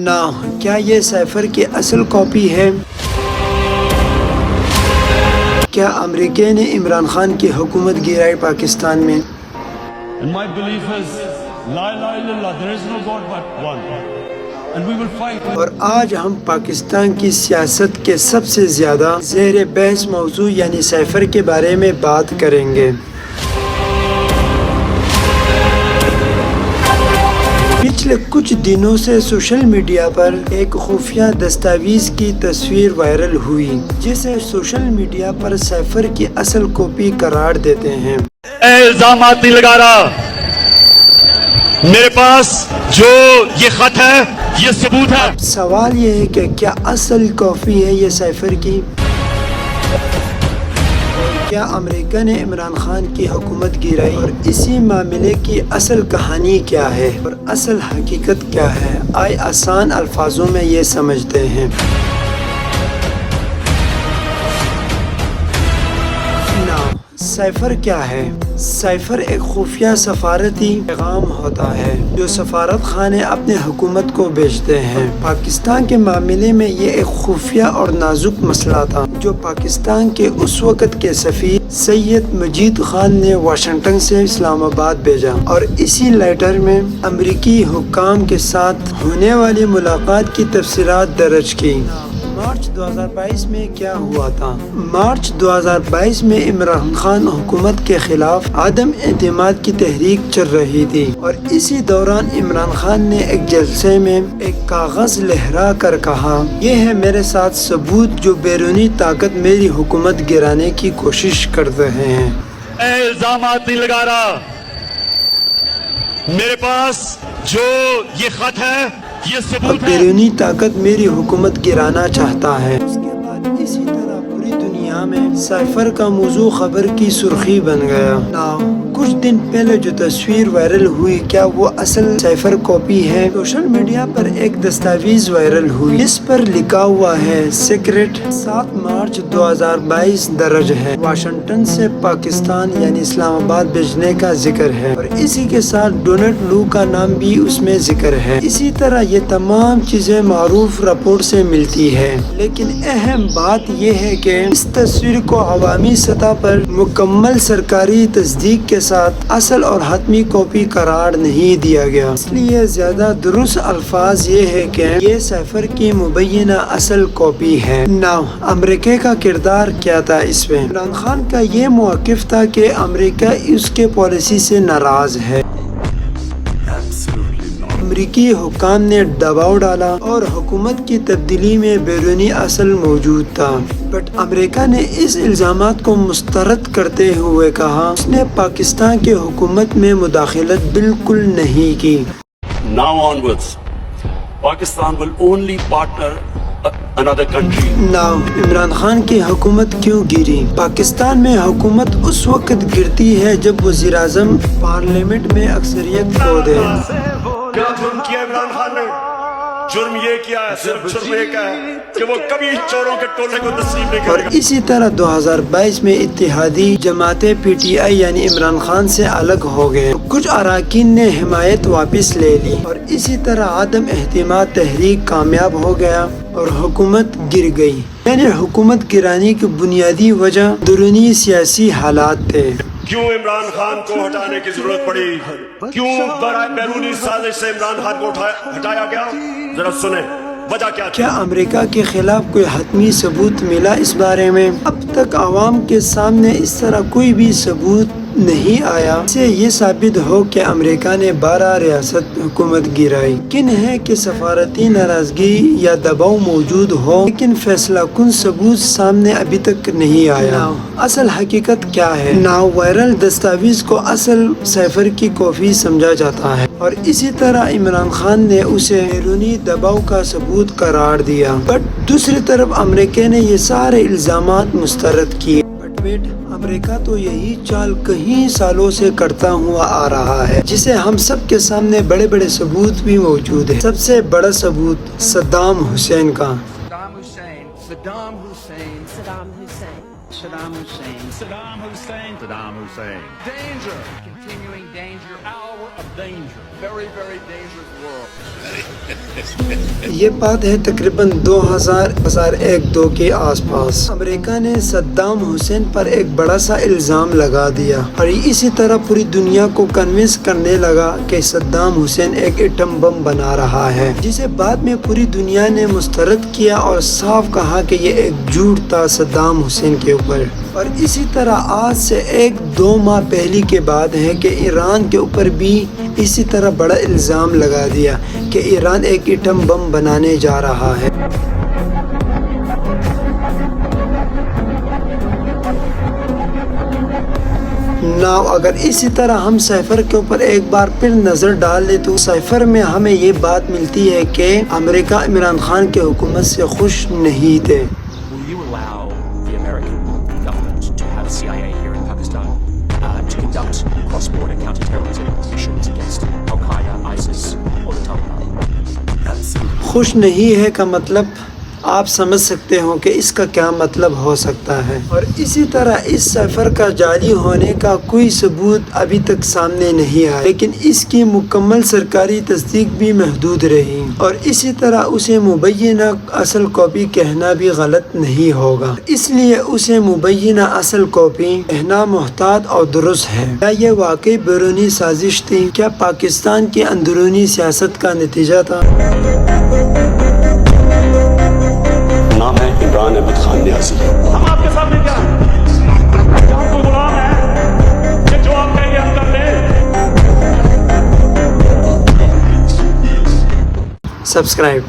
نا کیا یہ سائفر کی اصل کاپی ہے؟ کیا امریکہ نے عمران خان کی حکومت گرائی پاکستان میں؟ And my belief is, La ilaha illallah, there is no God but one. And we will fight. اور آج ہم پاکستان کی سیاست کے سب سے زیادہ زیر بحث موضوع یعنی سائفر کے بارے میں بات کریں گے۔ پچھلے کچھ دنوں سے سوشل میڈیا پر ایک خفیہ دستاویز کی تصویر وائرل ہوئی جسے سوشل میڈیا پر سائفر کی اصل کاپی قرار دیتے ہیں۔ اے الزامات نہیں لگا رہا، میرے پاس جو یہ خط ہے یہ ثبوت ہے۔ سوال یہ ہے کہ کیا اصل کاپی ہے یہ سائفر کی؟ کیا امریکہ نے عمران خان کی حکومت گرائی اور اسی معاملے کی اصل کہانی کیا ہے اور اصل حقیقت کیا ہے؟ آئے آسان الفاظوں میں یہ سمجھتے ہیں۔ سائفر کیا ہے؟ سائفر ایک خفیہ سفارتی پیغام ہوتا ہے جو سفارت خانے اپنے حکومت کو بھیجتے ہیں۔ پاکستان کے معاملے میں یہ ایک خفیہ اور نازک مسئلہ تھا جو پاکستان کے اس وقت کے سفیر سید مجید خان نے واشنگٹن سے اسلام آباد بھیجا اور اسی لیٹر میں امریکی حکام کے ساتھ ہونے والی ملاقات کی تفصیلات درج کی۔ مارچ 2022 میں کیا ہوا تھا؟ مارچ 2022 میں عمران خان حکومت کے خلاف عدم اعتماد کی تحریک چل رہی تھی اور اسی دوران عمران خان نے ایک جلسے میں ایک کاغذ لہرا کر کہا، یہ ہے میرے ساتھ ثبوت جو بیرونی طاقت میری حکومت گرانے کی کوشش کر رہے ہیں۔ اے الزامات نہیں لگا رہا، میرے پاس جو یہ خط ہے یہ ثبوت ہے۔ بیرونی طاقت میری حکومت گرانا چاہتا ہے۔ اس کے بعد اسی طرح پوری دنیا میں سائفر کا موضوع خبر کی سرخی بن گیا۔ کچھ دن پہلے جو تصویر وائرل ہوئی کیا وہ اصل سائفر کاپی ہے؟ سوشل میڈیا پر ایک دستاویز وائرل ہوئی اس پر لکھا ہوا ہے سیکرٹ 7 مارچ 2022 درج ہے، واشنگٹن سے پاکستان یعنی اسلام آباد بھیجنے کا ذکر ہے اور اسی کے ساتھ ڈونلڈ لو کا نام بھی اس میں ذکر ہے۔ اسی طرح یہ تمام چیزیں معروف رپورٹ سے ملتی ہے، لیکن اہم بات یہ ہے کہ اس تصویر کو عوامی سطح پر مکمل سرکاری تصدیق کے ساتھ اصل اور حتمی کاپی قرار نہیں دیا گیا، اس لیے زیادہ درست الفاظ یہ ہے کہ یہ سائفر کی مبینہ اصل کاپی ہے۔ امریکہ کا کردار کیا تھا اس میں؟ عمران خان کا یہ موقف تھا کہ امریکہ اس کے پالیسی سے ناراض ہے۔ امریکی حکام نے دباؤ ڈالا اور حکومت کی تبدیلی میں بیرونی اصل موجود تھا، بٹ امریکہ نے اس الزامات کو مسترد کرتے ہوئے کہا اس نے پاکستان کے حکومت میں مداخلت بالکل نہیں کی۔ Now onwards, Pakistan will only partner another country. Imran Khan کی حکومت کیوں گری؟ پاکستان میں حکومت اس وقت گرتی ہے جب وزیر اعظم پارلیمنٹ میں اکثریت کھو دے۔ کیا جرم کیا عمران خان نے؟ جرم یہ کیا ہے، صرف جرم ایک ہے کہ وہ کبھی چوروں کے ٹولے کو تسلیم نہیں اور کرے گا۔ اسی طرح 2022 میں اتحادی جماعت پی ٹی آئی یعنی عمران خان سے الگ ہو گئے، کچھ اراکین نے حمایت واپس لے لی اور اسی طرح عدم اعتماد تحریک کامیاب ہو گیا اور حکومت گر گئی۔ یعنی حکومت گرانے کی بنیادی وجہ بیرونی سیاسی حالات تھے۔ کیوں عمران خان کو ہٹانے کی ضرورت پڑی؟ کیوں برائے بیرونی سازش سے عمران خان کو ہٹایا گیا؟ ذرا سنیں وجہ کیا تھی؟ کیا امریکہ کے خلاف کوئی حتمی ثبوت ملا اس بارے میں؟ اب تک عوام کے سامنے اس طرح کوئی بھی ثبوت نہیں آیا سے یہ ثابت ہو کہ امریکہ نے 12 ریاست حکومت گرائی۔ ممکن ہے کہ سفارتی ناراضگی یا دباؤ موجود ہو لیکن فیصلہ کن ثبوت سامنے ابھی تک نہیں آیا۔ اصل حقیقت کیا ہے؟ وائرل دستاویز کو اصل سائفر کی کاپی سمجھا جاتا ہے اور اسی طرح عمران خان نے اسے بیرونی دباؤ کا ثبوت قرار دیا، بٹ دوسری طرف امریکہ نے یہ سارے الزامات مسترد کیے۔ امریکہ تو یہی چال کئی سالوں سے کرتا ہوا آ رہا ہے جسے ہم سب کے سامنے بڑے بڑے ثبوت بھی موجود ہیں۔ سب سے بڑا ثبوت صدام حسین کا۔ Saddam Hussein. continuing danger, hour of danger. Very, very dangerous world. یہ بات ہے تقریباً 2001-2 کے آس پاس۔ امریکہ نے صدام حسین پر ایک بڑا سا الزام لگا دیا اور اسی طرح پوری دنیا کو کنونس کرنے لگا کہ صدام حسین ایک ایٹم بم بنا رہا ہے، جسے بعد میں پوری دنیا نے مسترد کیا اور صاف کہا کہ یہ ایک جھوٹ تھا صدام حسین کے اوپر۔ اور اسی طرح آج سے 1-2 ماہ پہلے کے بعد ہے کہ ایران کے اوپر بھی اسی طرح بڑا الزام لگا دیا کہ ایران ایک ایٹم بم بنانے جا رہا ہے۔ ناؤ اگر اسی طرح ہم سائفر کے اوپر ایک بار پھر نظر ڈال لیں تو سائفر میں ہمیں یہ بات ملتی ہے کہ امریکہ عمران خان کے حکومت سے خوش نہیں تھے۔ Will you allow the American government to have CIA here in Pakistan to conduct cross-border counter-terrorism missions against Al-Qaeda, ISIS or the Taliban? خوش نہیں ہے کا مطلب آپ سمجھ سکتے ہو کہ اس کا کیا مطلب ہو سکتا ہے۔ اور اسی طرح اس سائفر کا جعلی ہونے کا کوئی ثبوت ابھی تک سامنے نہیں آیا، لیکن اس کی مکمل سرکاری تصدیق بھی محدود رہی، اور اسی طرح اسے مبینہ اصل کاپی کہنا بھی غلط نہیں ہوگا، اس لیے اسے مبینہ اصل کاپی کہنا محتاط اور درست ہے۔ کیا یہ واقعی بیرونی سازش تھی؟ کیا پاکستان کی اندرونی سیاست کا نتیجہ تھا؟ نام ہے عمران احمد خان نیازی۔ ہم آپ کے سامنے کیا ہیں؟ آپ کو غلام ہے کہ جو آپ کہیں گے ہم کر لیں۔ سبسکرائب